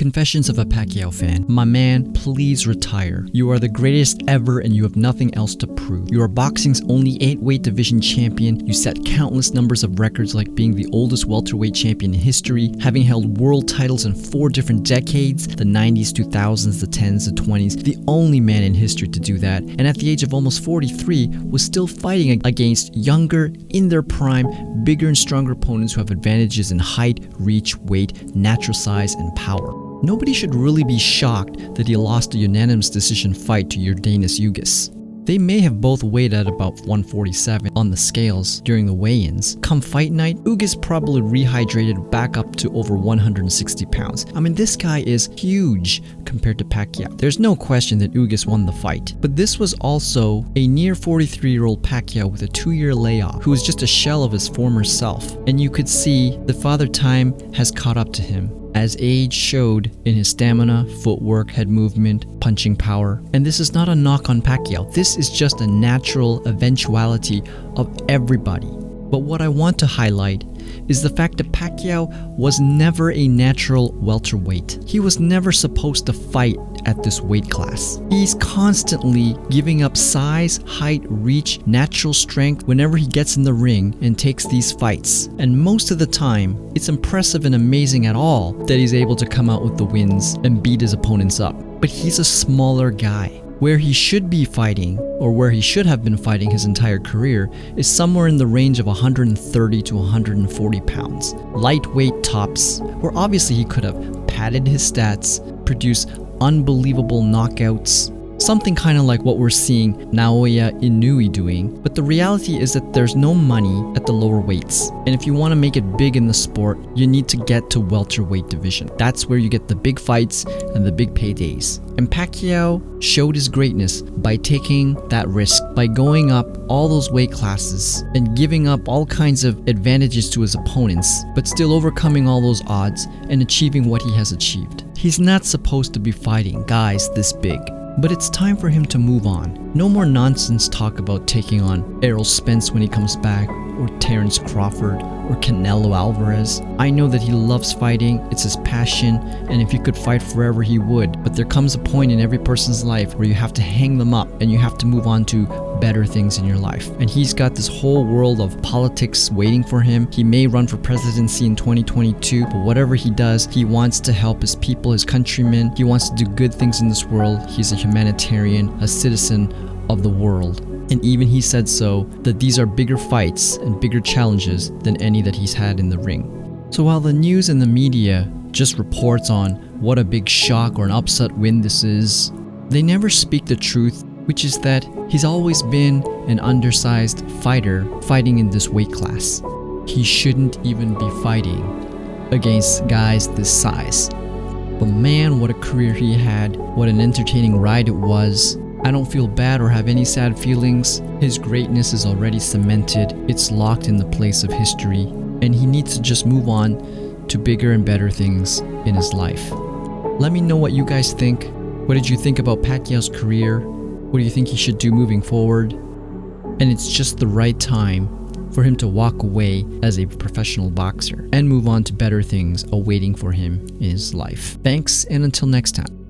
Confessions of a Pacquiao fan. My man, please retire. You are the greatest ever and you have nothing else to prove. You are boxing's only 8-weight division champion. You set countless numbers of records like being the oldest welterweight champion in history, having held world titles in 4 different decades, the 90s, 2000s, the 10s, the 20s, the only man in history to do that, and at the age of almost 43 was still fighting against younger, in their prime, bigger and stronger opponents who have advantages in height, reach, weight, natural size, and power. Nobody should really be shocked that he lost a unanimous decision fight to Yordenis Ugas. They may have both weighed at about 147 on the scales during the weigh-ins. Come fight night, Ugas probably rehydrated back up to over 160 pounds. I mean, this guy is huge compared to Pacquiao. There's no question that Ugas won the fight. But this was also a near 43-year-old Pacquiao with a 2-year layoff who was just a shell of his former self. And you could see that Father Time has caught up to him, as age showed in his stamina, footwork, head movement, punching power. And this is not a knock on Pacquiao. This is just a natural eventuality of everybody. But what I want to highlight is the fact that Pacquiao was never a natural welterweight. He was never supposed to fight at this weight class. He's constantly giving up size, height, reach, natural strength whenever he gets in the ring and takes these fights. And most of the time, it's impressive and amazing at all that he's able to come out with the wins and beat his opponents up. But he's a smaller guy. Where he should be fighting, or where he should have been fighting his entire career, is somewhere in the range of 130 to 140 pounds. Lightweight tops, where obviously he could have padded his stats, produced unbelievable knockouts, something kind of like what we're seeing Naoya Inoue doing. But the reality is that there's no money at the lower weights. And if you want to make it big in the sport, you need to get to welterweight division. That's where you get the big fights and the big paydays. And Pacquiao showed his greatness by taking that risk, by going up all those weight classes and giving up all kinds of advantages to his opponents, but still overcoming all those odds and achieving what he has achieved. He's not supposed to be fighting guys this big. But it's time for him to move on. No more nonsense talk about taking on Errol Spence when he comes back, or Terence Crawford, or Canelo Alvarez. I know that he loves fighting, it's his passion, and if he could fight forever he would. But there comes a point in every person's life where you have to hang them up and you have to move on to better things in your life. And he's got this whole world of politics waiting for him. He may run for presidency in 2022, but whatever he does, he wants to help his people, his countrymen. He wants to do good things in this world. He's a humanitarian, a citizen of the world. And even he said so, that these are bigger fights and bigger challenges than any that he's had in the ring. So while the news and the media just reports on what a big shock or an upset win this is, they never speak the truth, which is that he's always been an undersized fighter fighting in this weight class. He shouldn't even be fighting against guys this size. But man, what a career he had, what an entertaining ride it was. I don't feel bad or have any sad feelings. His greatness is already cemented. It's locked in the place of history. And he needs to just move on to bigger and better things in his life. Let me know what you guys think. What did you think about Pacquiao's career? What do you think he should do moving forward? And it's just the right time for him to walk away as a professional boxer and move on to better things awaiting for him in his life. Thanks, and until next time.